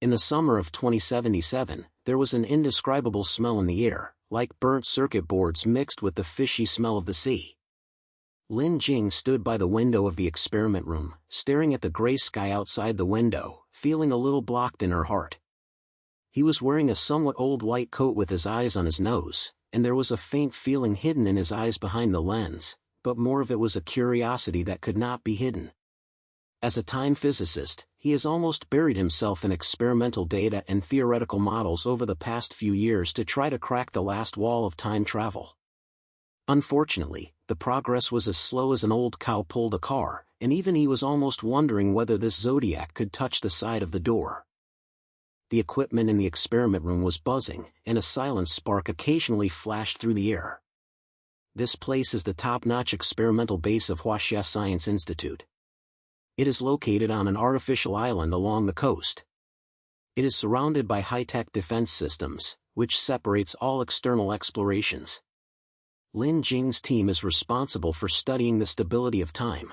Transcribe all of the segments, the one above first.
In the summer of 2077, there was an indescribable smell in the air, like burnt circuit boards mixed with the fishy smell of the sea. Lin Jing stood by the window of the experiment room, staring at the gray sky outside the window, feeling a little blocked in her heart. He was wearing a somewhat old white coat with his eyes on his nose, and there was a faint feeling hidden in his eyes behind the lens, but more of it was a curiosity that could not be hidden. As a time physicist, he has almost buried himself in experimental data and theoretical models over the past few years to try to crack the last wall of time travel. Unfortunately, the progress was as slow as an old cow pulled a car, and even he was almost wondering whether this zodiac could touch the side of the door. The equipment in the experiment room was buzzing, and a silent spark occasionally flashed through the air. This place is the top-notch experimental base of Huaxia Science Institute. It is located on an artificial island along the coast. It is surrounded by high-tech defense systems, which separates all external explorations. Lin Jing's team is responsible for studying the stability of time.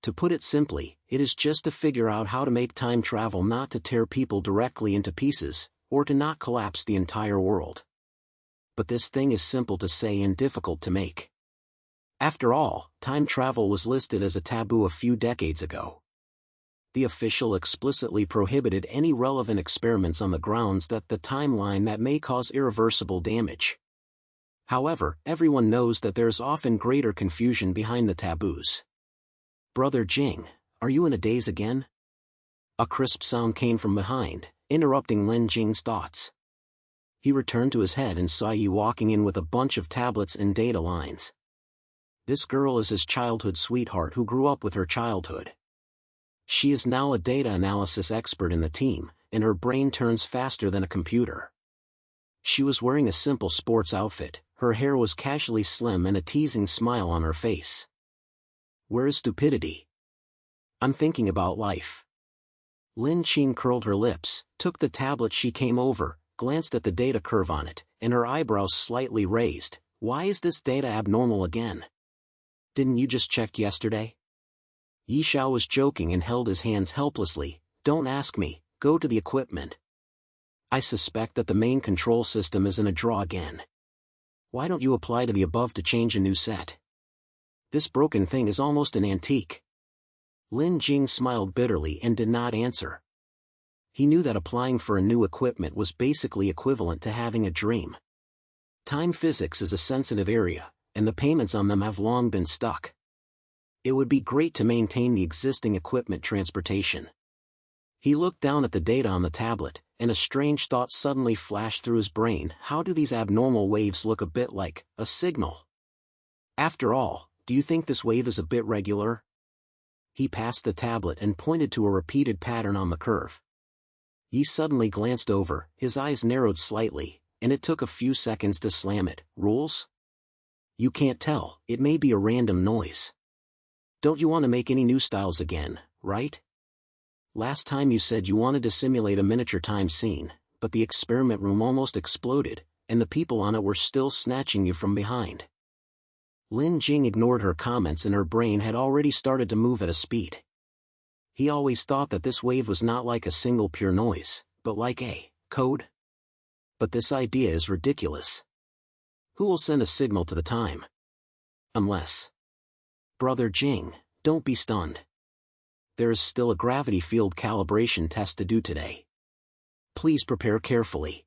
To put it simply, it is just to figure out how to make time travel not to tear people directly into pieces, or to not collapse the entire world. But this thing is simple to say and difficult to make. After all, time travel was listed as a taboo a few decades ago. The official explicitly prohibited any relevant experiments on the grounds that the timeline that may cause irreversible damage. However, everyone knows that there is often greater confusion behind the taboos. "Brother Jing, are you in a daze again?" A crisp sound came from behind, interrupting Lin Jing's thoughts. He returned to his head and saw Yi walking in with a bunch of tablets and data lines. This girl is his childhood sweetheart who grew up with her childhood. She is now a data analysis expert in the team, and her brain turns faster than a computer. She was wearing a simple sports outfit, her hair was casually slim and a teasing smile on her face. "Where is stupidity? I'm thinking about life." Lin Qing curled her lips, took the tablet she came over, glanced at the data curve on it, and her eyebrows slightly raised. "Why is this data abnormal again? Didn't you just check yesterday?" Yi Xiao was joking and held his hands helplessly. "Don't ask me, go to the equipment. I suspect that the main control system is in a draw again. Why don't you apply to the above to change a new set? This broken thing is almost an antique." Lin Jing smiled bitterly and did not answer. He knew that applying for a new equipment was basically equivalent to having a dream. Time physics is a sensitive area, and the payments on them have long been stuck. It would be great to maintain the existing equipment transportation. He looked down at the data on the tablet, and a strange thought suddenly flashed through his brain. How do these abnormal waves look a bit like a signal? After all, do you think this wave is a bit regular? He passed the tablet and pointed to a repeated pattern on the curve. Yi suddenly glanced over, his eyes narrowed slightly, and it took a few seconds to slam it. "Rules? You can't tell, it may be a random noise. Don't you want to make any new styles again, right? Last time you said you wanted to simulate a miniature time scene, but the experiment room almost exploded, and the people on it were still snatching you from behind." Lin Jing ignored her comments and her brain had already started to move at a speed. He always thought that this wave was not like a single pure noise, but like a code. But this idea is ridiculous. Who will send a signal to the time? Unless... Brother Jing, don't be stunned. There is still a gravity field calibration test to do today. Please prepare carefully.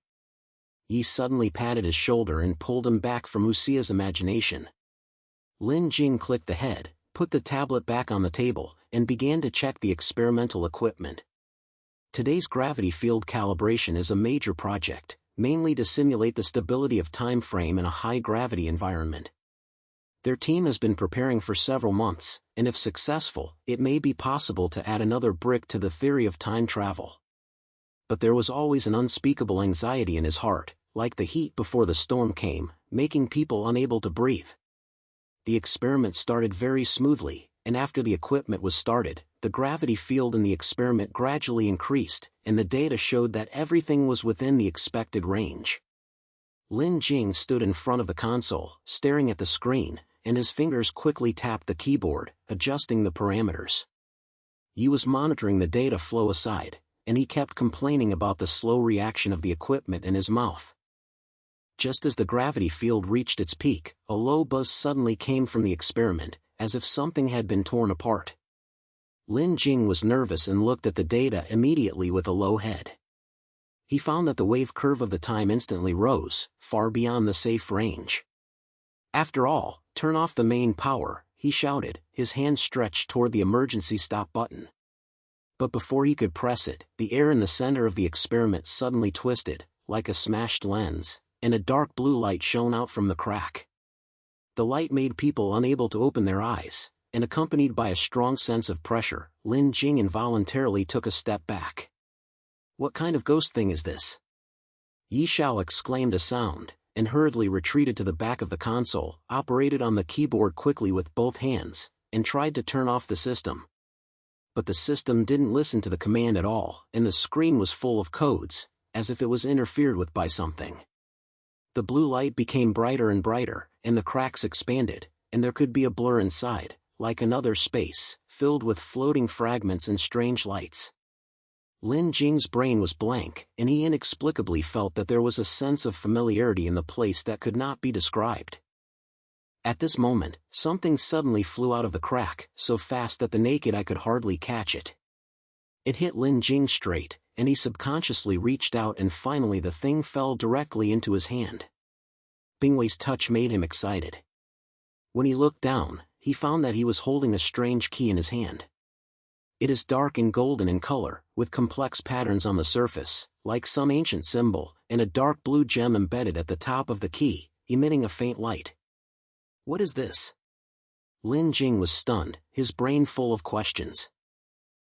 Yi suddenly patted his shoulder and pulled him back from Uxia's imagination. Lin Jing clicked the head, put the tablet back on the table, and began to check the experimental equipment. Today's gravity field calibration is a major project, mainly to simulate the stability of time frame in a high-gravity environment. Their team has been preparing for several months, and if successful, it may be possible to add another brick to the theory of time travel. But there was always an unspeakable anxiety in his heart, like the heat before the storm came, making people unable to breathe. The experiment started very smoothly, and after the equipment was started, the gravity field in the experiment gradually increased, and the data showed that everything was within the expected range. Lin Jing stood in front of the console, staring at the screen, and his fingers quickly tapped the keyboard, adjusting the parameters. Yi was monitoring the data flow aside, and he kept complaining about the slow reaction of the equipment in his mouth. Just as the gravity field reached its peak, a low buzz suddenly came from the experiment, as if something had been torn apart. Lin Jing was nervous and looked at the data immediately with a low head. He found that the wave curve of the time instantly rose, far beyond the safe range. After all, turn off the main power, he shouted, his hand stretched toward the emergency stop button. But before he could press it, the air in the center of the experiment suddenly twisted, like a smashed lens, and a dark blue light shone out from the crack. The light made people unable to open their eyes, and accompanied by a strong sense of pressure, Lin Jing involuntarily took a step back. "What kind of ghost thing is this?" Yi Xiao exclaimed a sound, and hurriedly retreated to the back of the console, operated on the keyboard quickly with both hands, and tried to turn off the system. But the system didn't listen to the command at all, and the screen was full of codes, as if it was interfered with by something. The blue light became brighter and brighter, and the cracks expanded, and there could be a blur inside, like another space, filled with floating fragments and strange lights. Lin Jing's brain was blank, and he inexplicably felt that there was a sense of familiarity in the place that could not be described. At this moment, something suddenly flew out of the crack, so fast that the naked eye could hardly catch it. It hit Lin Jing straight, and he subconsciously reached out, and finally the thing fell directly into his hand. Bingwei's touch made him excited. When he looked down, he found that he was holding a strange key in his hand. It is dark and golden in color, with complex patterns on the surface, like some ancient symbol, and a dark blue gem embedded at the top of the key, emitting a faint light. "What is this?" Lin Jing was stunned, his brain full of questions.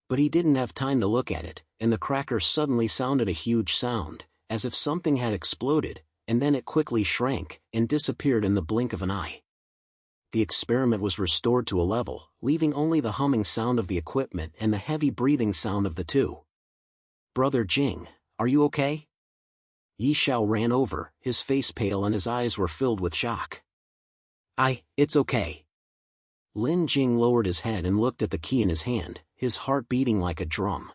But he didn't have time to look at it, and the cracker suddenly sounded a huge sound, as if something had exploded, and then it quickly shrank, and disappeared in the blink of an eye. The experiment was restored to a level, leaving only the humming sound of the equipment and the heavy breathing sound of the two. "Brother Jing, are you okay?" Yi Xiao ran over, his face pale and his eyes were filled with shock. It's okay." Lin Jing lowered his head and looked at the key in his hand, his heart beating like a drum.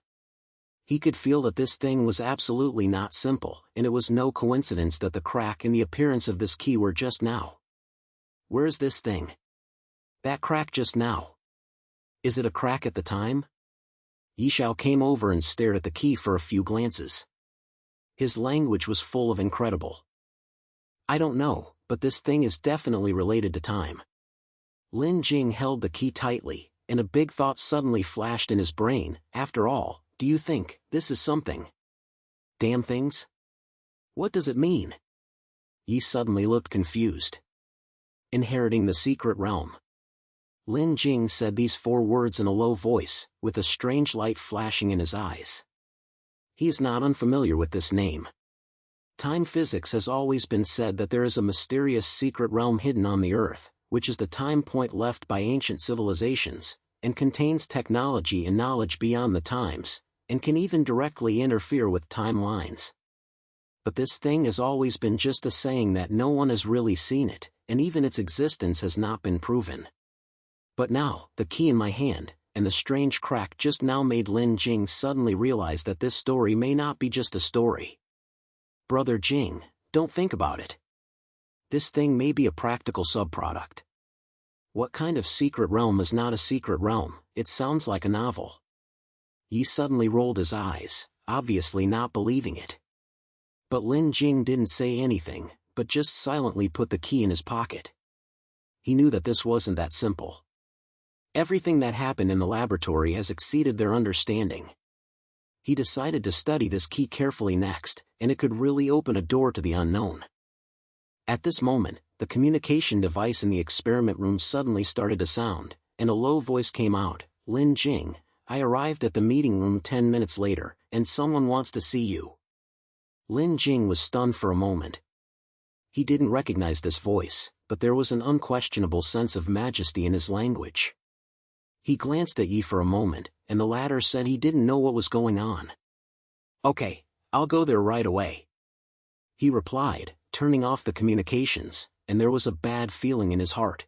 He could feel that this thing was absolutely not simple, and it was no coincidence that the crack and the appearance of this key were just now. "Where is this thing? That crack just now. Is it a crack at the time?" Yi Xiao came over and stared at the key for a few glances. His language was full of incredible. "I don't know, but this thing is definitely related to time." Lin Jing held the key tightly, and a big thought suddenly flashed in his brain. After all, do you think this is something? Damn things? What does it mean? Yi suddenly looked confused. Inheriting the secret realm. Lin Jing said these 4 words in a low voice, with a strange light flashing in his eyes. He is not unfamiliar with this name. Time physics has always been said that there is a mysterious secret realm hidden on the Earth, which is the time point left by ancient civilizations, and contains technology and knowledge beyond the times, and can even directly interfere with timelines. But this thing has always been just a saying that no one has really seen it, and even its existence has not been proven. But now, the key in my hand, and the strange crack just now made Lin Jing suddenly realize that this story may not be just a story. "Brother Jing, don't think about it. This thing may be a practical subproduct. What kind of secret realm is not a secret realm? It sounds like a novel." Yi suddenly rolled his eyes, obviously not believing it. But Lin Jing didn't say anything, but just silently put the key in his pocket. He knew that this wasn't that simple. Everything that happened in the laboratory has exceeded their understanding. He decided to study this key carefully next, and it could really open a door to the unknown. At this moment, the communication device in the experiment room suddenly started to sound, and a low voice came out. "Lin Jing, I arrived at the meeting room 10 minutes later, and someone wants to see you." Lin Jing was stunned for a moment. He didn't recognize this voice, but there was an unquestionable sense of majesty in his language. He glanced at Yi for a moment, and the latter said he didn't know what was going on. "Okay, I'll go there right away," he replied, turning off the communications, and there was a bad feeling in his heart.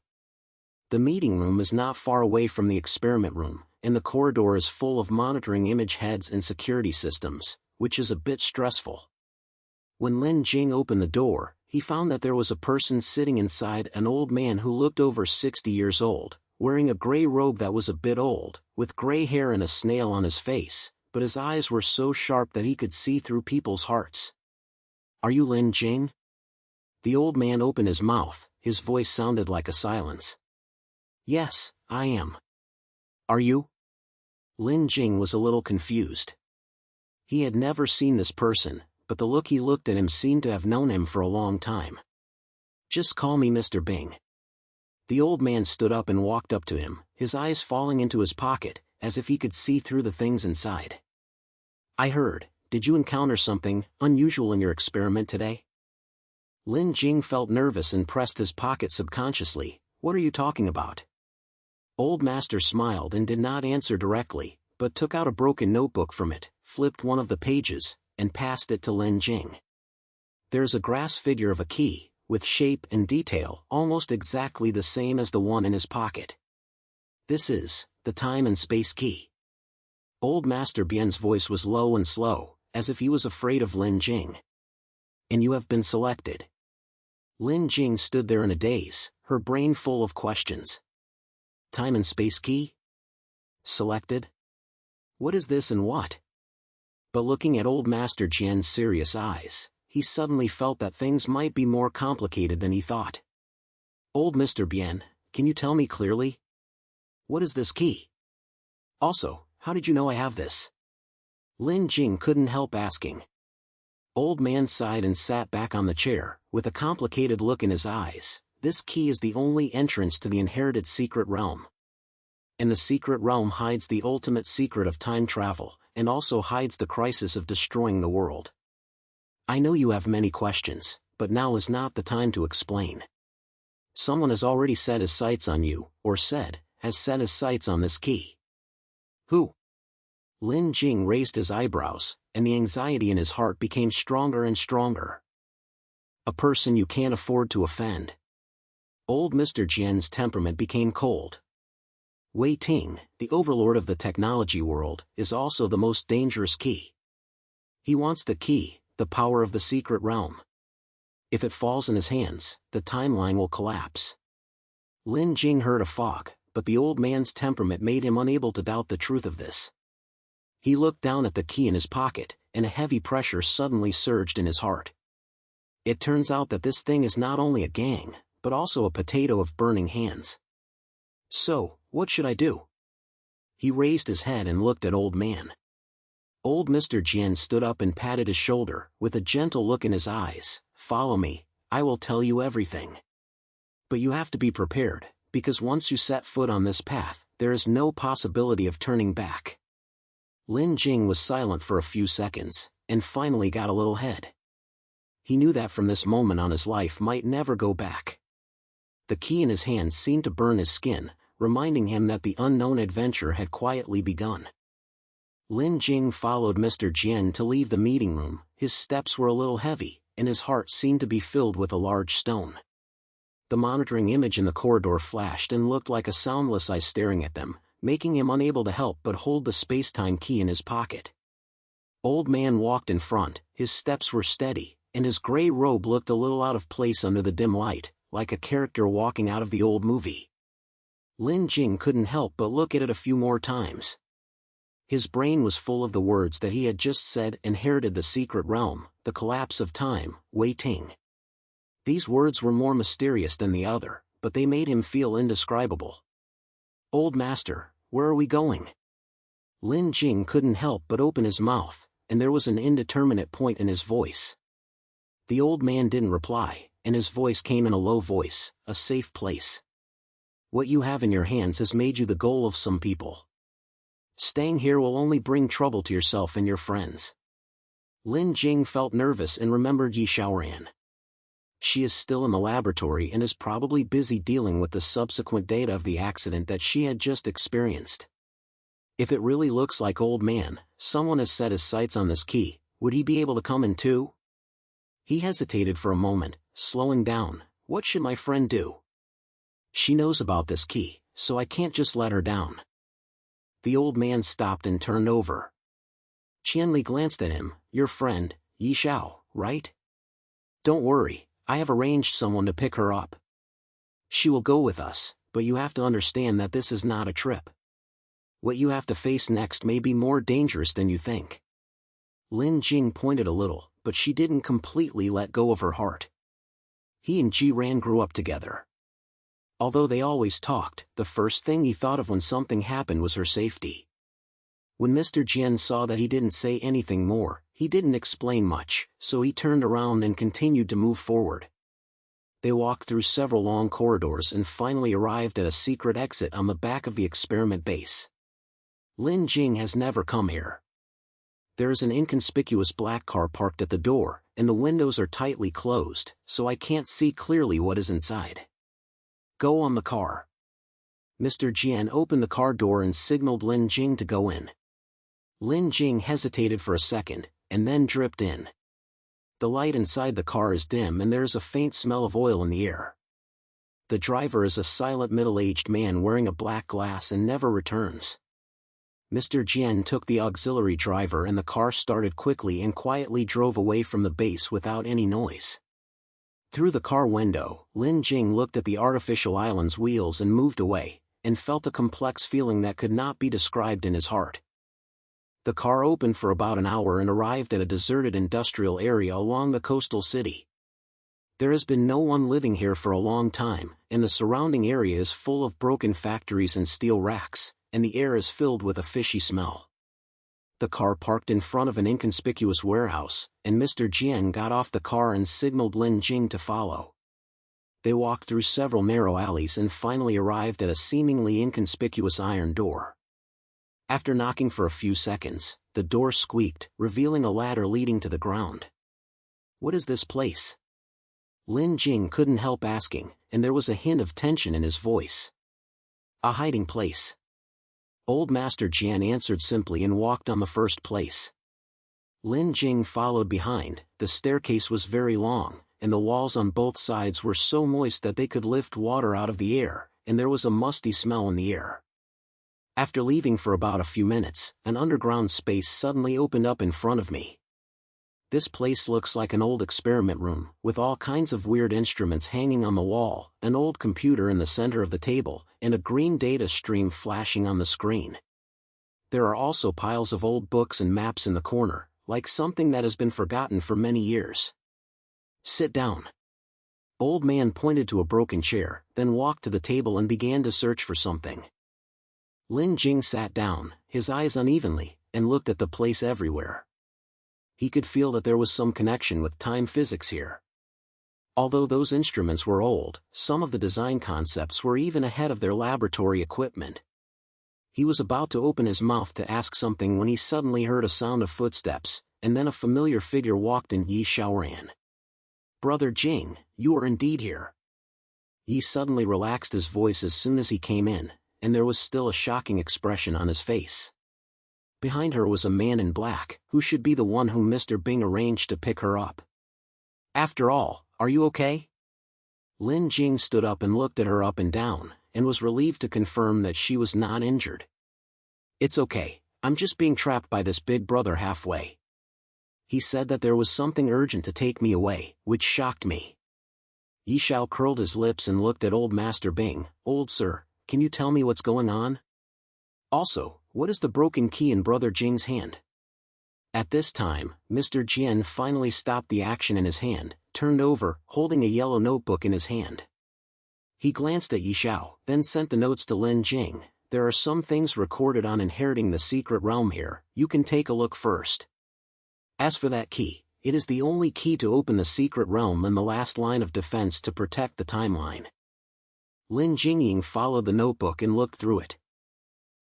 The meeting room is not far away from the experiment room, and the corridor is full of monitoring image heads and security systems, which is a bit stressful. When Lin Jing opened the door, he found that there was a person sitting inside, an old man who looked over 60 years old, wearing a gray robe that was a bit old, with gray hair and a snail on his face, but his eyes were so sharp that he could see through people's hearts. "Are you Lin Jing?" The old man opened his mouth, his voice sounded like a silence. "Yes, I am." "Are you?" Lin Jing was a little confused. He had never seen this person, but the look he looked at him seemed to have known him for a long time. "Just call me Mr. Bing." The old man stood up and walked up to him, his eyes falling into his pocket, as if he could see through the things inside. "I heard, did you encounter something unusual in your experiment today?" Lin Jing felt nervous and pressed his pocket subconsciously. "What are you talking about?" Old Master smiled and did not answer directly, but took out a broken notebook from it, flipped one of the pages, and passed it to Lin Jing. "There's a grass figure of a key, with shape and detail almost exactly the same as the one in his pocket. This is the time and space key." Old Master Bian's voice was low and slow, as if he was afraid of Lin Jing. "And you have been selected." Lin Jing stood there in a daze, her brain full of questions. Time and space key? Selected? What is this and what? But looking at old Master Jian's serious eyes, he suddenly felt that things might be more complicated than he thought. "Old Mr. Bian, can you tell me clearly? What is this key? Also, how did you know I have this?" Lin Jing couldn't help asking. Old man sighed and sat back on the chair, with a complicated look in his eyes. "This key is the only entrance to the inherited secret realm. And the secret realm hides the ultimate secret of time travel, and also hides the crisis of destroying the world. I know you have many questions, but now is not the time to explain. Someone has already set his sights on you, or has set his sights on this key." "Who?" Lin Jing raised his eyebrows, and the anxiety in his heart became stronger and stronger. "A person you can't afford to offend." Old Mr. Jian's temperament became cold. "Wei Ting, the overlord of the technology world, is also the most dangerous key. He wants the key, the power of the secret realm. If it falls in his hands, the timeline will collapse." Lin Jing heard a fog, but the old man's temperament made him unable to doubt the truth of this. He looked down at the key in his pocket, and a heavy pressure suddenly surged in his heart. It turns out that this thing is not only a gang, but also a potato of burning hands. "So, what should I do?" He raised his head and looked at old man. Old Mr. Jian stood up and patted his shoulder, with a gentle look in his eyes. "Follow me, I will tell you everything. But you have to be prepared, because once you set foot on this path, there is no possibility of turning back." Lin Jing was silent for a few seconds, and finally got a little head. He knew that from this moment on his life might never go back. The key in his hand seemed to burn his skin, reminding him that the unknown adventure had quietly begun. Lin Jing followed Mr. Jian to leave the meeting room. His steps were a little heavy, and his heart seemed to be filled with a large stone. The monitoring image in the corridor flashed and looked like a soundless eye staring at them, making him unable to help but hold the space-time key in his pocket. Old man walked in front, his steps were steady, and his gray robe looked a little out of place under the dim light, like a character walking out of the old movie. Lin Jing couldn't help but look at it a few more times. His brain was full of the words that he had just said: inherited the secret realm, the collapse of time, Wei Ting. These words were more mysterious than the other, but they made him feel indescribable. "Old Master, where are we going?" Lin Jing couldn't help but open his mouth, and there was an indeterminate point in his voice. The old man didn't reply, and his voice came in a low voice: "A safe place. What you have in your hands has made you the goal of some people. Staying here will only bring trouble to yourself and your friends." Lin Jing felt nervous and remembered Yi Xiaoran. She is still in the laboratory and is probably busy dealing with the subsequent data of the accident that she had just experienced. If it really looks like old man, someone has set his sights on this key, would he be able to come in too? He hesitated for a moment, slowing down. What should my friend do? She knows about this key, so I can't just let her down. The old man stopped and turned over. Qianli glanced at him. Your friend, Yi Xiao, right? Don't worry, I have arranged someone to pick her up. She will go with us, but you have to understand that this is not a trip. What you have to face next may be more dangerous than you think. Lin Jing pointed a little, but she didn't completely let go of her heart. He and Ji Ran grew up together. Although they always talked, the first thing he thought of when something happened was her safety. When Mr. Jian saw that he didn't say anything more, he didn't explain much, so he turned around and continued to move forward. They walked through several long corridors and finally arrived at a secret exit on the back of the experiment base. Lin Jing has never come here. There is an inconspicuous black car parked at the door, and the windows are tightly closed, so I can't see clearly what is inside. Go on the car. Mr. Jian opened the car door and signaled Lin Jing to go in. Lin Jing hesitated for a second, and then dripped in. The light inside the car is dim and there is a faint smell of oil in the air. The driver is a silent middle-aged man wearing a black glass and never returns. Mr. Jian took the auxiliary driver and the car started quickly and quietly drove away from the base without any noise. Through the car window, Lin Jing looked at the artificial island's wheels and moved away, and felt a complex feeling that could not be described in his heart. The car opened for about an hour and arrived at a deserted industrial area along the coastal city. There has been no one living here for a long time, and the surrounding area is full of broken factories and steel racks, and the air is filled with a fishy smell. The car parked in front of an inconspicuous warehouse, and Mr. Jian got off the car and signaled Lin Jing to follow. They walked through several narrow alleys and finally arrived at a seemingly inconspicuous iron door. After knocking for a few seconds, the door squeaked, revealing a ladder leading to the ground. What is this place? Lin Jing couldn't help asking, and there was a hint of tension in his voice. A hiding place. Old Master Jian answered simply and walked on the first place. Lin Jing followed behind. The staircase was very long, and the walls on both sides were so moist that they could lift water out of the air, and there was a musty smell in the air. After leaving for about a few minutes, an underground space suddenly opened up in front of me. This place looks like an old experiment room, with all kinds of weird instruments hanging on the wall, an old computer in the center of the table, and a green data stream flashing on the screen. There are also piles of old books and maps in the corner, like something that has been forgotten for many years. Sit down. Old man pointed to a broken chair, then walked to the table and began to search for something. Lin Jing sat down, his eyes unevenly, and looked at the place everywhere. He could feel that there was some connection with time physics here. Although those instruments were old, some of the design concepts were even ahead of their laboratory equipment. He was about to open his mouth to ask something when he suddenly heard a sound of footsteps, and then a familiar figure walked in. Yi Xiaoran. Brother Jing, you are indeed here. Yi suddenly relaxed his voice as soon as he came in, and there was still a shocking expression on his face. Behind her was a man in black, who should be the one whom Mr. Bing arranged to pick her up. After all, are you okay? Lin Jing stood up and looked at her up and down, and was relieved to confirm that she was not injured. It's okay, I'm just being trapped by this big brother halfway. He said that there was something urgent to take me away, which shocked me. Yi Xiao curled his lips and looked at old Master Bing. Old sir, can you tell me what's going on? Also, what is the broken key in Brother Jing's hand? At this time, Mr. Jian finally stopped the action in his hand, turned over, holding a yellow notebook in his hand. He glanced at Yi Xiao, then sent the notes to Lin Jing. There are some things recorded on inheriting the secret realm here, you can take a look first. As for that key, it is the only key to open the secret realm and the last line of defense to protect the timeline. Lin Jingying followed the notebook and looked through it.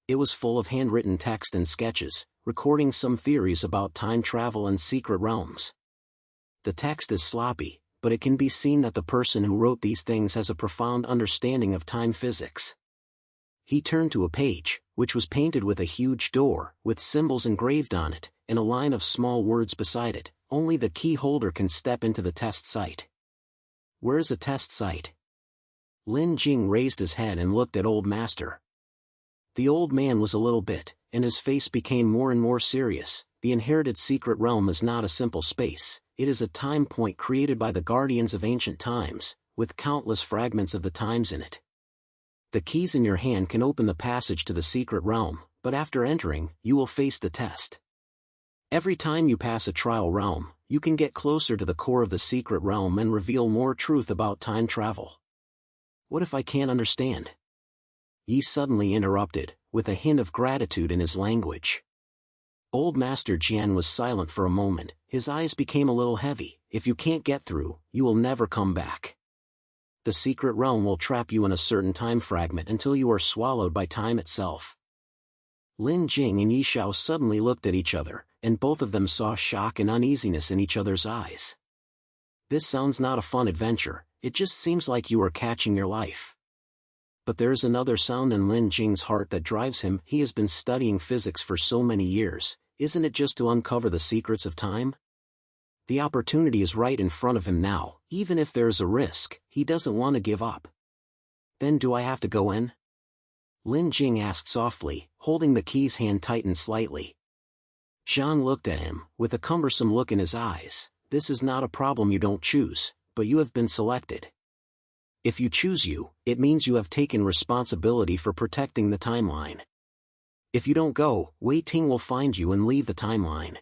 It was full of handwritten text and sketches, recording some theories about time travel and secret realms. The text is sloppy, but it can be seen that the person who wrote these things has a profound understanding of time physics. He turned to a page, which was painted with a huge door, with symbols engraved on it, and a line of small words beside it. Only the key holder can step into the test site. Where is a test site? Lin Jing raised his head and looked at Old Master. The old man was a little bit, and his face became more and more serious. The inherited secret realm is not a simple space, it is a time point created by the guardians of ancient times, with countless fragments of the times in it. The keys in your hand can open the passage to the secret realm, but after entering, you will face the test. Every time you pass a trial realm, you can get closer to the core of the secret realm and reveal more truth about time travel. What if I can't understand? Yi suddenly interrupted, with a hint of gratitude in his language. Old Master Jian was silent for a moment, his eyes became a little heavy. If you can't get through, you will never come back. The secret realm will trap you in a certain time fragment until you are swallowed by time itself. Lin Jing and Yi Xiao suddenly looked at each other, and both of them saw shock and uneasiness in each other's eyes. This sounds not a fun adventure, it just seems like you are catching your life. But there's another sound in Lin Jing's heart that drives him. He has been studying physics for so many years, isn't it just to uncover the secrets of time? The opportunity is right in front of him now, even if there is a risk, he doesn't want to give up. Then do I have to go in? Lin Jing asked softly, holding the key's hand tightened slightly. Zhang looked at him, with a cumbersome look in his eyes. This is not a problem you don't choose, but you have been selected. If you choose you, it means you have taken responsibility for protecting the timeline. If you don't go, Wei Ting will find you and leave the timeline.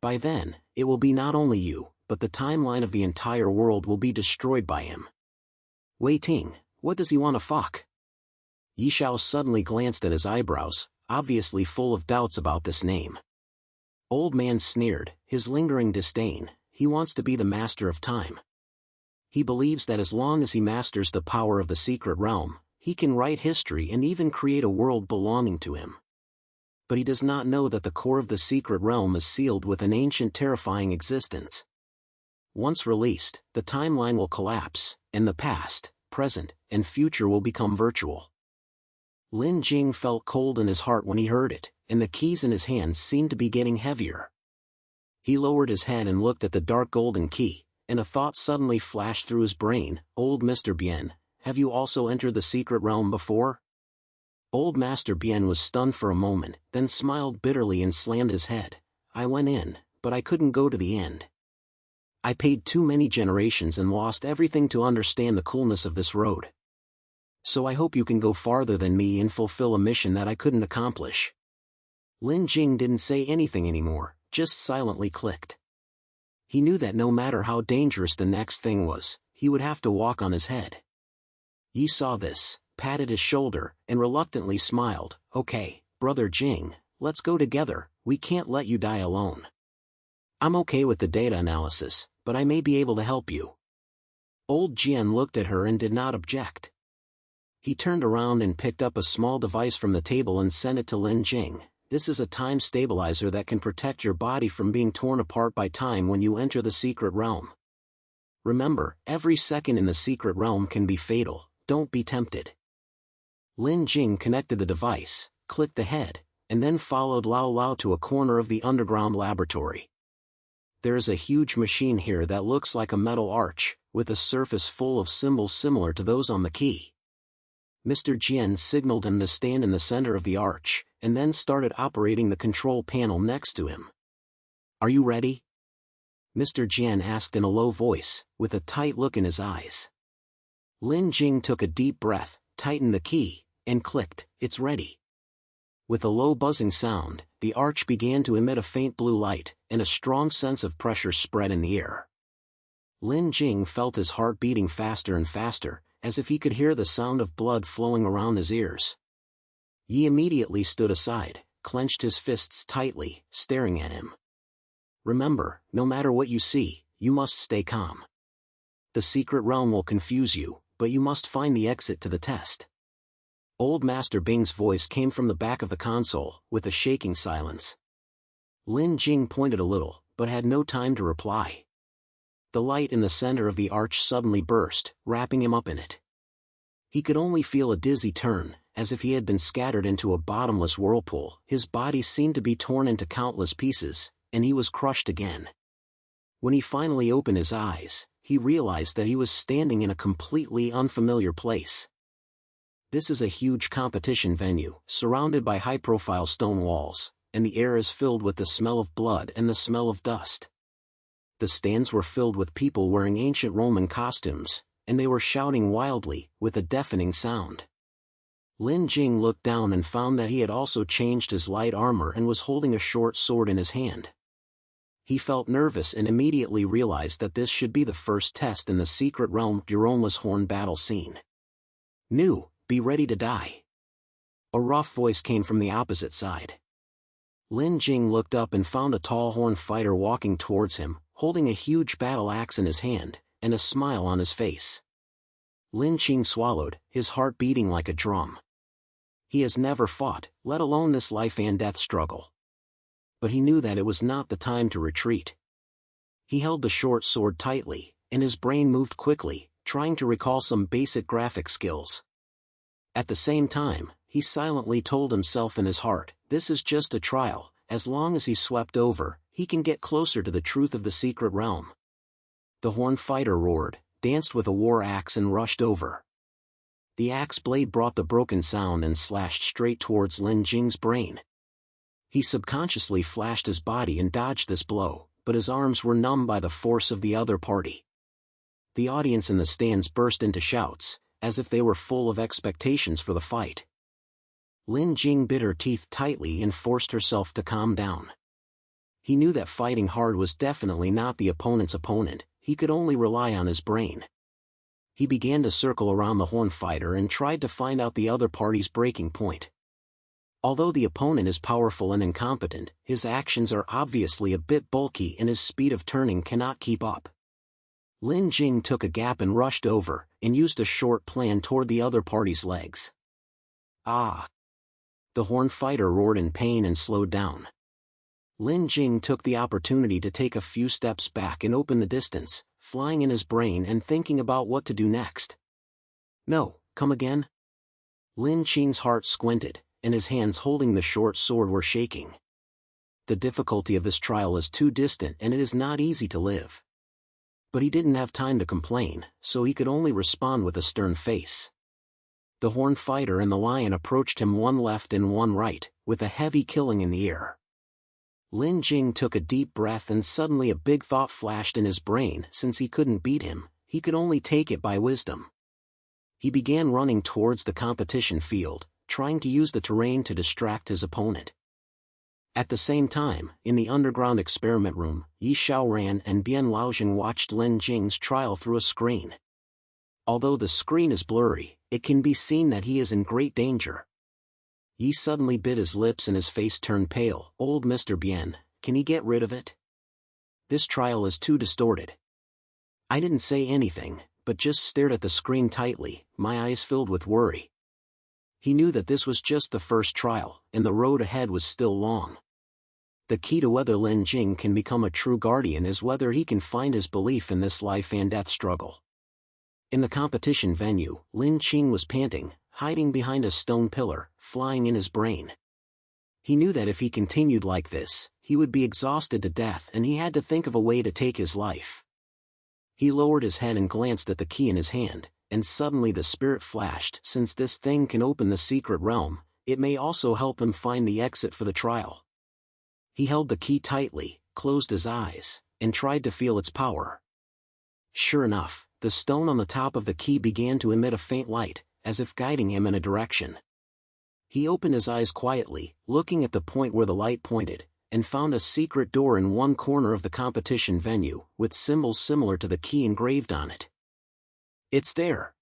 By then, it will be not only you, but the timeline of the entire world will be destroyed by him. Wei Ting, what does he want to fuck? Yi Xiao suddenly glanced at his eyebrows, obviously full of doubts about this name. Old man sneered, his lingering disdain. He wants to be the master of time. He believes that as long as he masters the power of the secret realm, he can write history and even create a world belonging to him. But he does not know that the core of the secret realm is sealed with an ancient terrifying existence. Once released, the timeline will collapse, and the past, present, and future will become virtual. Lin Jing felt cold in his heart when he heard it, and the keys in his hands seemed to be getting heavier. He lowered his head and looked at the dark golden key, and a thought suddenly flashed through his brain. Old Mr. Bien, have you also entered the secret realm before? Old Master Bien was stunned for a moment, then smiled bitterly and slammed his head. I went in, but I couldn't go to the end. I paid too many generations and lost everything to understand the coolness of this road. So I hope you can go farther than me and fulfill a mission that I couldn't accomplish. Lin Jing didn't say anything anymore, just silently clicked. He knew that no matter how dangerous the next thing was, he would have to walk on his head. Yi saw this, patted his shoulder, and reluctantly smiled. Okay, Brother Jing, let's go together, we can't let you die alone. I'm okay with the data analysis, but I may be able to help you. Old Jian looked at her and did not object. He turned around and picked up a small device from the table and sent it to Lin Jing. This is a time stabilizer that can protect your body from being torn apart by time when you enter the secret realm. Remember, every second in the secret realm can be fatal, don't be tempted. Lin Jing connected the device, clicked the head, and then followed Lao Lao to a corner of the underground laboratory. There is a huge machine here that looks like a metal arch, with a surface full of symbols similar to those on the key. Mr. Jian signaled him to stand in the center of the arch, and then started operating the control panel next to him. Are you ready? Mr. Jian asked in a low voice, with a tight look in his eyes. Lin Jing took a deep breath, tightened the key, and clicked, it's ready. With a low buzzing sound, the arch began to emit a faint blue light, and a strong sense of pressure spread in the air. Lin Jing felt his heart beating faster and faster, as if he could hear the sound of blood flowing around his ears. Yi immediately stood aside, clenched his fists tightly, staring at him. Remember, no matter what you see, you must stay calm. The secret realm will confuse you, but you must find the exit to the test. Old Master Bing's voice came from the back of the console, with a shaking silence. Lin Jing pointed a little, but had no time to reply. The light in the center of the arch suddenly burst, wrapping him up in it. He could only feel a dizzy turn, as if he had been scattered into a bottomless whirlpool. His body seemed to be torn into countless pieces, and he was crushed again. When he finally opened his eyes, he realized that he was standing in a completely unfamiliar place. This is a huge competition venue, surrounded by high-profile stone walls, and the air is filled with the smell of blood and the smell of dust. The stands were filled with people wearing ancient Roman costumes, and they were shouting wildly, with a deafening sound. Lin Jing looked down and found that he had also changed his light armor and was holding a short sword in his hand. He felt nervous and immediately realized that this should be the first test in the secret realm Euronla's horn battle scene. "Nu, be ready to die." A rough voice came from the opposite side. Lin Jing looked up and found a tall horn fighter walking towards him, holding a huge battle axe in his hand, and a smile on his face. Lin Jing swallowed, his heart beating like a drum. He has never fought, let alone this life and death struggle. But he knew that it was not the time to retreat. He held the short sword tightly, and his brain moved quickly, trying to recall some basic graphic skills. At the same time, he silently told himself in his heart, this is just a trial, as long as he's swept over, he can get closer to the truth of the secret realm. The horn fighter roared, danced with a war axe and rushed over. The axe blade brought the broken sound and slashed straight towards Lin Jing's brain. He subconsciously flashed his body and dodged this blow, but his arms were numb by the force of the other party. The audience in the stands burst into shouts, as if they were full of expectations for the fight. Lin Jing bit her teeth tightly and forced herself to calm down. He knew that fighting hard was definitely not the opponent's opponent, he could only rely on his brain. He began to circle around the horn fighter and tried to find out the other party's breaking point. Although the opponent is powerful and incompetent, his actions are obviously a bit bulky and his speed of turning cannot keep up. Lin Jing took a gap and rushed over, and used a short plan toward the other party's legs. Ah! The horn fighter roared in pain and slowed down. Lin Jing took the opportunity to take a few steps back and open the distance, flying in his brain and thinking about what to do next. "No, come again?" Lin Jing's heart squinted, and his hands holding the short sword were shaking. The difficulty of this trial is too distant and it is not easy to live. But he didn't have time to complain, so he could only respond with a stern face. The horn fighter and the lion approached him one left and one right, with a heavy killing in the air. Lin Jing took a deep breath and suddenly a big thought flashed in his brain. Since he couldn't beat him, he could only take it by wisdom. He began running towards the competition field, trying to use the terrain to distract his opponent. At the same time, in the underground experiment room, Yi Xiaoran and Bian Laozheng watched Lin Jing's trial through a screen. Although the screen is blurry, it can be seen that he is in great danger. Yi suddenly bit his lips and his face turned pale. "Old Mr. Bian, can he get rid of it? This trial is too distorted." I didn't say anything, but just stared at the screen tightly, my eyes filled with worry. He knew that this was just the first trial, and the road ahead was still long. The key to whether Lin Jing can become a true guardian is whether he can find his belief in this life and death struggle. In the competition venue, Lin Jing was panting, hiding behind a stone pillar, flying in his brain. He knew that if he continued like this, he would be exhausted to death and he had to think of a way to take his life. He lowered his head and glanced at the key in his hand, and suddenly the spirit flashed. Since this thing can open the secret realm, it may also help him find the exit for the trial. He held the key tightly, closed his eyes, and tried to feel its power. Sure enough, the stone on the top of the key began to emit a faint light, as if guiding him in a direction. He opened his eyes quietly, looking at the point where the light pointed, and found a secret door in one corner of the competition venue, with symbols similar to the key engraved on it. "It's there!"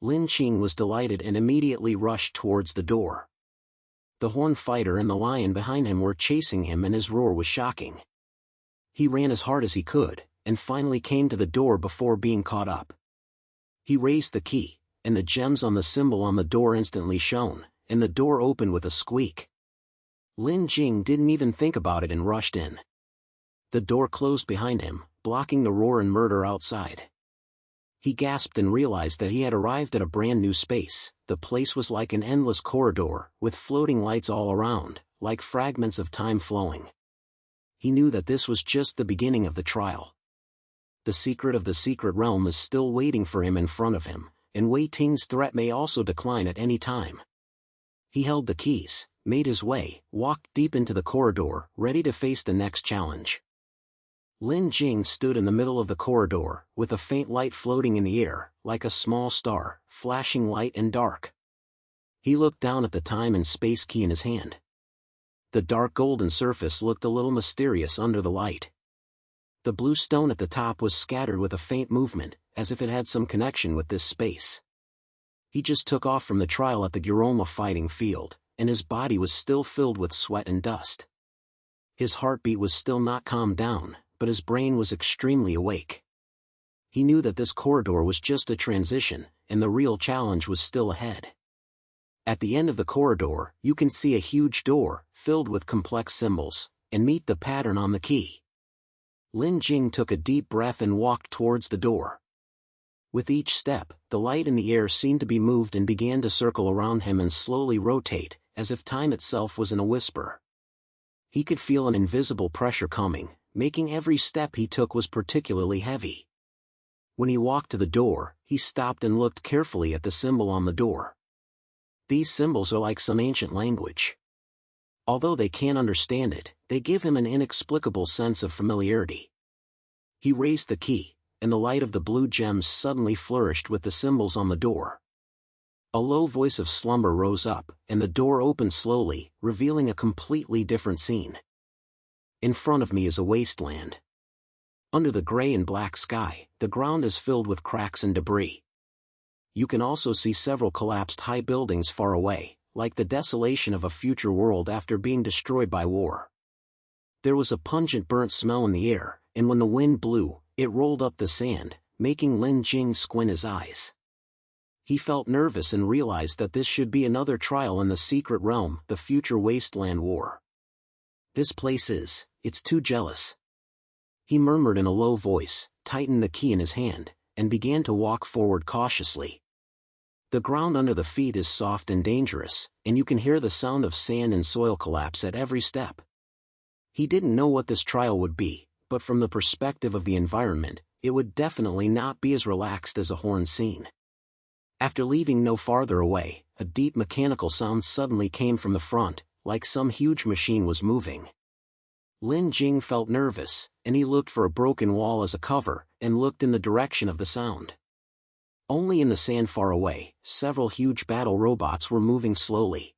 Lin Jing was delighted and immediately rushed towards the door. The horn fighter and the lion behind him were chasing him and his roar was shocking. He ran as hard as he could, and finally came to the door before being caught up. He raised the key, and the gems on the symbol on the door instantly shone, and the door opened with a squeak. Lin Jing didn't even think about it and rushed in. The door closed behind him, blocking the roar and murder outside. He gasped and realized that he had arrived at a brand new space. The place was like an endless corridor, with floating lights all around, like fragments of time flowing. He knew that this was just the beginning of the trial. The secret of the secret realm is still waiting for him in front of him, and Wei Ting's threat may also decline at any time. He held the keys, made his way, walked deep into the corridor, ready to face the next challenge. Lin Jing stood in the middle of the corridor, with a faint light floating in the air, like a small star, flashing light and dark. He looked down at the time and space key in his hand. The dark golden surface looked a little mysterious under the light. The blue stone at the top was scattered with a faint movement, as if it had some connection with this space. He just took off from the trial at the Guroma fighting field, and his body was still filled with sweat and dust. His heartbeat was still not calmed down, but his brain was extremely awake. He knew that this corridor was just a transition, and the real challenge was still ahead. At the end of the corridor, you can see a huge door, filled with complex symbols, and meet the pattern on the key. Lin Jing took a deep breath and walked towards the door. With each step, the light in the air seemed to be moved and began to circle around him and slowly rotate, as if time itself was in a whisper. He could feel an invisible pressure coming, making every step he took was particularly heavy. When he walked to the door, he stopped and looked carefully at the symbol on the door. These symbols are like some ancient language. Although they can't understand it, they give him an inexplicable sense of familiarity. He raised the key, and the light of the blue gems suddenly flourished with the symbols on the door. A low voice of slumber rose up, and the door opened slowly, revealing a completely different scene. In front of me is a wasteland. Under the gray and black sky, the ground is filled with cracks and debris. You can also see several collapsed high buildings far away, like the desolation of a future world after being destroyed by war. There was a pungent burnt smell in the air, and when the wind blew, it rolled up the sand, making Lin Jing squint his eyes. He felt nervous and realized that this should be another trial in the secret realm, the future wasteland war. This place it's too jealous. He murmured in a low voice, tightened the key in his hand, and began to walk forward cautiously. The ground under the feet is soft and dangerous, and you can hear the sound of sand and soil collapse at every step. He didn't know what this trial would be, but from the perspective of the environment, it would definitely not be as relaxed as a horn scene. After leaving no farther away, a deep mechanical sound suddenly came from the front, like some huge machine was moving. Lin Jing felt nervous, and he looked for a broken wall as a cover, and looked in the direction of the sound. Only in the sand far away, several huge battle robots were moving slowly.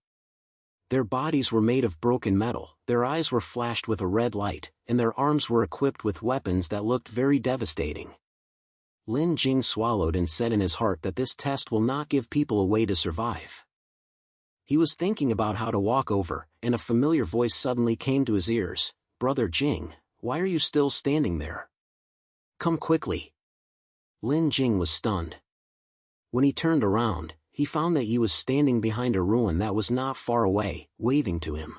Their bodies were made of broken metal, their eyes were flashed with a red light, and their arms were equipped with weapons that looked very devastating. Lin Jing swallowed and said in his heart that this test will not give people a way to survive. He was thinking about how to walk over, and a familiar voice suddenly came to his ears. "Brother Jing, why are you still standing there? Come quickly." Lin Jing was stunned. When he turned around, he found that Yi was standing behind a ruin that was not far away, waving to him.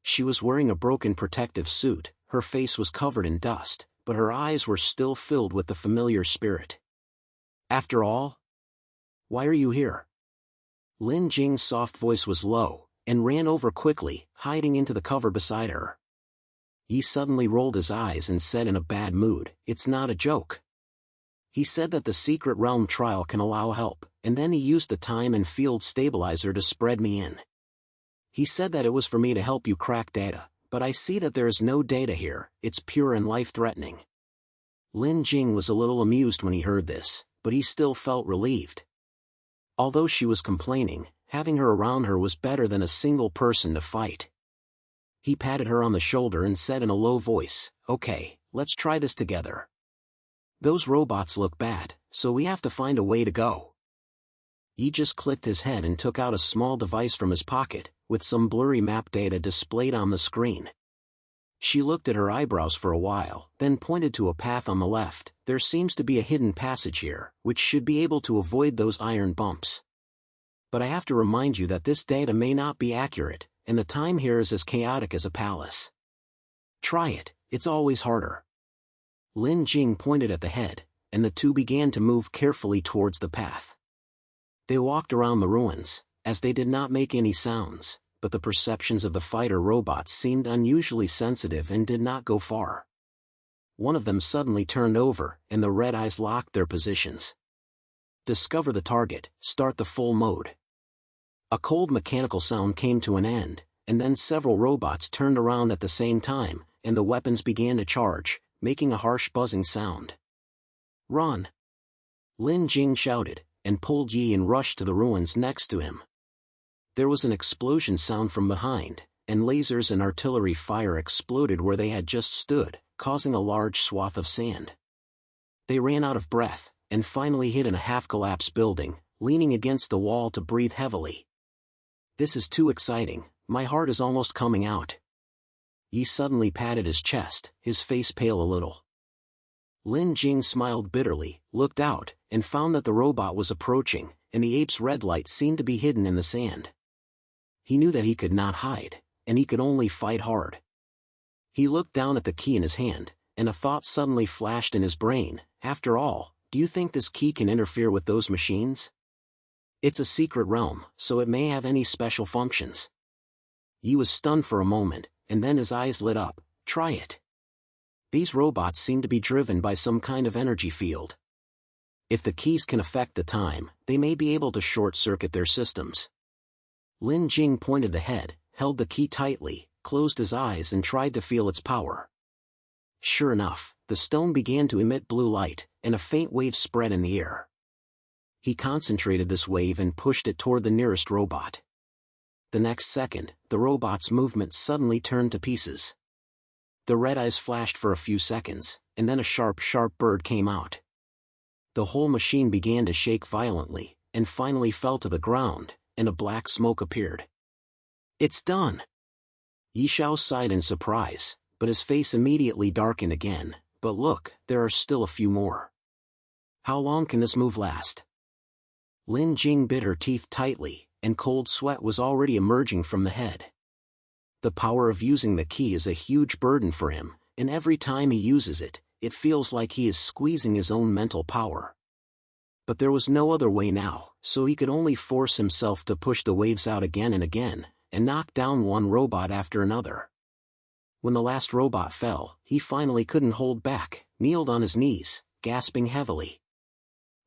She was wearing a broken protective suit, her face was covered in dust, but her eyes were still filled with the familiar spirit. "After all? Why are you here?" Lin Jing's soft voice was low, and ran over quickly, hiding into the cover beside her. Yi suddenly rolled his eyes and said in a bad mood, "It's not a joke." He said that the secret realm trial can allow help, and then he used the time and field stabilizer to spread me in. He said that it was for me to help you crack data, but I see that there is no data here, it's pure and life-threatening. Lin Jing was a little amused when he heard this, but he still felt relieved. Although she was complaining, having her around her was better than a single person to fight. He patted her on the shoulder and said in a low voice, "Okay, let's try this together. Those robots look bad, so we have to find a way to go." Yi just clicked his head and took out a small device from his pocket, with some blurry map data displayed on the screen. She looked at her eyebrows for a while, then pointed to a path on the left. "There seems to be a hidden passage here, which should be able to avoid those iron bumps. But I have to remind you that this data may not be accurate, and the time here is as chaotic as a palace. Try it, it's always harder." Lin Jing pointed at the head, and the two began to move carefully towards the path. They walked around the ruins, as they did not make any sounds, but the perceptions of the fighter robots seemed unusually sensitive and did not go far. One of them suddenly turned over, and the red eyes locked their positions. Discover the target, start the full mode. A cold mechanical sound came to an end, and then several robots turned around at the same time, and the weapons began to charge, making a harsh buzzing sound. Run! Lin Jing shouted, and pulled Yi and rushed to the ruins next to him. There was an explosion sound from behind, and lasers and artillery fire exploded where they had just stood, causing a large swath of sand. They ran out of breath, and finally hid in a half-collapsed building, leaning against the wall to breathe heavily. This is too exciting, my heart is almost coming out. Yi suddenly patted his chest, his face pale a little. Lin Jing smiled bitterly, looked out, and found that the robot was approaching, and the ape's red light seemed to be hidden in the sand. He knew that he could not hide, and he could only fight hard. He looked down at the key in his hand, and a thought suddenly flashed in his brain. After all, do you think this key can interfere with those machines? It's a secret realm, so it may have any special functions. Yi was stunned for a moment, and then his eyes lit up. Try it. These robots seem to be driven by some kind of energy field. If the keys can affect the time, they may be able to short-circuit their systems. Lin Jing pointed the head, held the key tightly, closed his eyes and tried to feel its power. Sure enough, the stone began to emit blue light, and a faint wave spread in the air. He concentrated this wave and pushed it toward the nearest robot. The next second, the robot's movement suddenly turned to pieces. The red eyes flashed for a few seconds, and then a sharp bird came out. The whole machine began to shake violently, and finally fell to the ground, and a black smoke appeared. It's done! Yi Xiao sighed in surprise, but his face immediately darkened again. But look, there are still a few more. How long can this move last? Lin Jing bit her teeth tightly, and cold sweat was already emerging from the head. The power of using the key is a huge burden for him, and every time he uses it, it feels like he is squeezing his own mental power. But there was no other way now, so he could only force himself to push the waves out again and again, and knock down one robot after another. When the last robot fell, he finally couldn't hold back, kneeled on his knees, gasping heavily.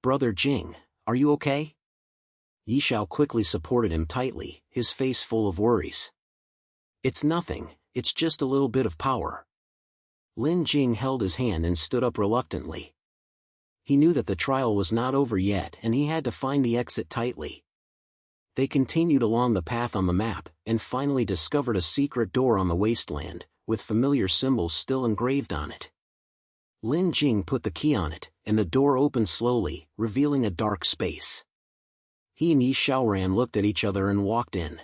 Brother Jing, are you okay? Yi Xiao quickly supported him tightly, his face full of worries. It's nothing, it's just a little bit of power. Lin Jing held his hand and stood up reluctantly. He knew that the trial was not over yet and he had to find the exit tightly. They continued along the path on the map, and finally discovered a secret door on the wasteland, with familiar symbols still engraved on it. Lin Jing put the key on it, and the door opened slowly, revealing a dark space. He and Yi Xiaoran looked at each other and walked in.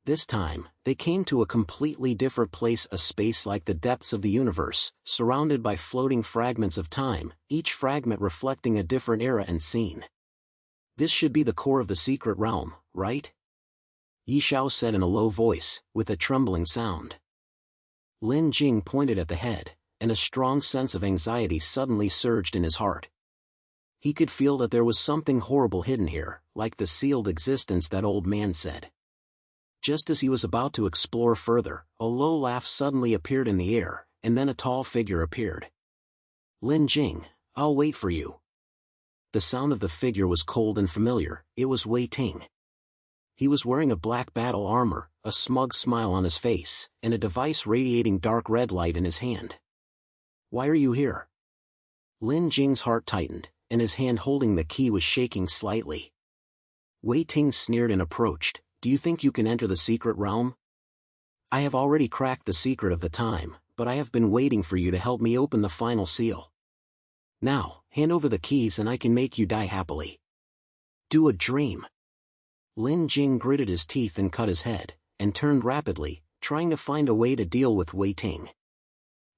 This time, they came to a completely different place, a space like the depths of the universe, surrounded by floating fragments of time, each fragment reflecting a different era and scene. This should be the core of the secret realm, right? Yi Xiao said in a low voice, with a trembling sound. Lin Jing pointed at the head, and a strong sense of anxiety suddenly surged in his heart. He could feel that there was something horrible hidden here, like the sealed existence that old man said. Just as he was about to explore further, a low laugh suddenly appeared in the air, and then a tall figure appeared. Lin Jing, I'll wait for you. The sound of the figure was cold and familiar. It was Wei Ting. He was wearing a black battle armor, a smug smile on his face, and a device radiating dark red light in his hand. Why are you here? Lin Jing's heart tightened, and his hand holding the key was shaking slightly. Wei Ting sneered and approached. Do you think you can enter the secret realm? I have already cracked the secret of the time, but I have been waiting for you to help me open the final seal. Now, hand over the keys and I can make you die happily. Do a dream. Lin Jing gritted his teeth and cut his head, and turned rapidly, trying to find a way to deal with Wei Ting.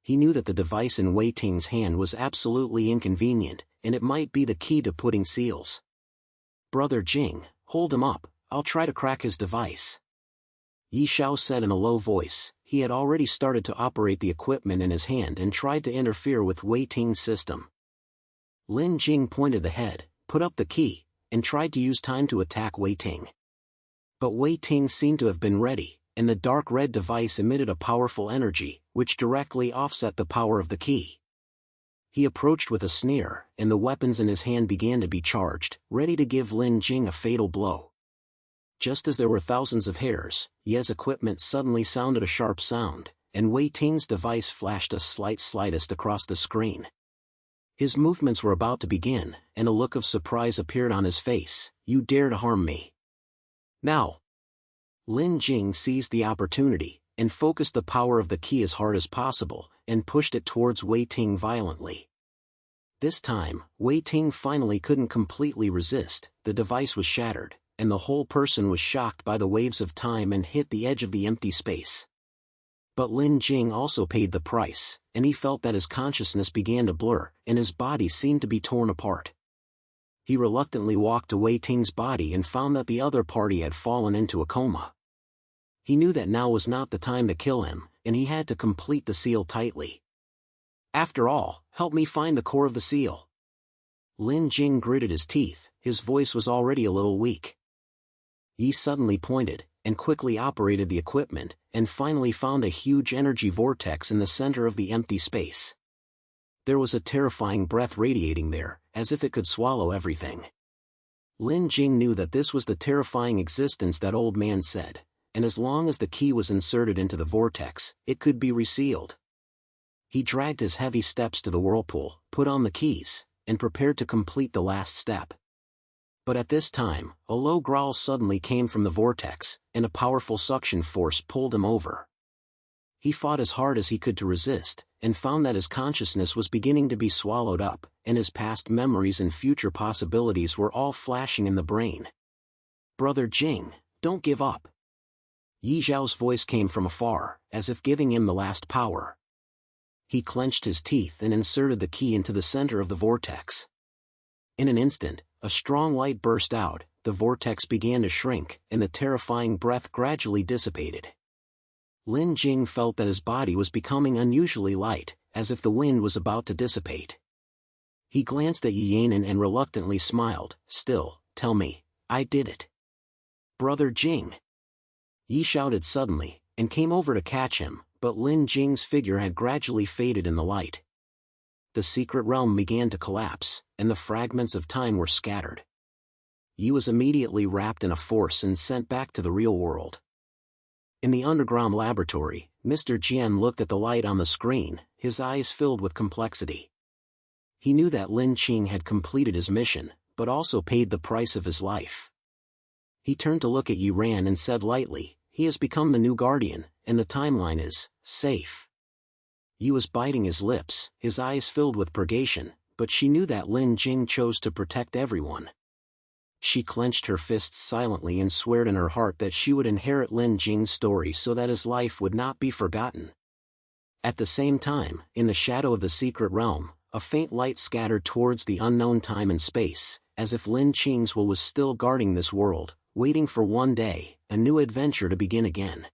He knew that the device in Wei Ting's hand was absolutely inconvenient, and it might be the key to putting seals. Brother Jing, hold him up, I'll try to crack his device. Yi Xiao said in a low voice. He had already started to operate the equipment in his hand and tried to interfere with Wei Ting's system. Lin Jing pointed the head, put up the key, and tried to use time to attack Wei Ting. But Wei Ting seemed to have been ready, and the dark red device emitted a powerful energy, which directly offset the power of the key. He approached with a sneer, and the weapons in his hand began to be charged, ready to give Lin Jing a fatal blow. Just as there were thousands of hairs, Ye's equipment suddenly sounded a sharp sound, and Wei Ting's device flashed a slightest across the screen. His movements were about to begin, and a look of surprise appeared on his face. "You dare to harm me? Now!" Lin Jing seized the opportunity, and focused the power of the key as hard as possible, and pushed it towards Wei Ting violently. This time, Wei Ting finally couldn't completely resist. The device was shattered, and the whole person was shocked by the waves of time and hit the edge of the empty space. But Lin Jing also paid the price, and he felt that his consciousness began to blur, and his body seemed to be torn apart. He reluctantly walked to Wei Ting's body and found that the other party had fallen into a coma. He knew that now was not the time to kill him, and he had to complete the seal tightly. "After all, help me find the core of the seal." Lin Jing gritted his teeth. His voice was already a little weak. Yi suddenly pointed, and quickly operated the equipment, and finally found a huge energy vortex in the center of the empty space. There was a terrifying breath radiating there, as if it could swallow everything. Lin Jing knew that this was the terrifying existence that old man said, and as long as the key was inserted into the vortex, it could be resealed. He dragged his heavy steps to the whirlpool, put on the keys, and prepared to complete the last step. But at this time, a low growl suddenly came from the vortex, and a powerful suction force pulled him over. He fought as hard as he could to resist, and found that his consciousness was beginning to be swallowed up, and his past memories and future possibilities were all flashing in the brain. "Brother Jing, don't give up." Yi Zhao's voice came from afar, as if giving him the last power. He clenched his teeth and inserted the key into the center of the vortex. In an instant, a strong light burst out, the vortex began to shrink, and the terrifying breath gradually dissipated. Lin Jing felt that his body was becoming unusually light, as if the wind was about to dissipate. He glanced at Yi Yanin and reluctantly smiled. "Still, tell me, I did it." "Brother Jing!" Yi shouted suddenly, and came over to catch him, but Lin Jing's figure had gradually faded in the light. The secret realm began to collapse, and the fragments of time were scattered. Yi was immediately wrapped in a force and sent back to the real world. In the underground laboratory, Mr. Jian looked at the light on the screen, his eyes filled with complexity. He knew that Lin Qing had completed his mission, but also paid the price of his life. He turned to look at Yi Ran and said lightly, "He has become the new guardian, and the timeline is safe." Yi was biting his lips, his eyes filled with purgation, but she knew that Lin Jing chose to protect everyone. She clenched her fists silently and swore in her heart that she would inherit Lin Jing's story so that his life would not be forgotten. At the same time, in the shadow of the secret realm, a faint light scattered towards the unknown time and space, as if Lin Qing's will was still guarding this world, waiting for one day, a new adventure to begin again.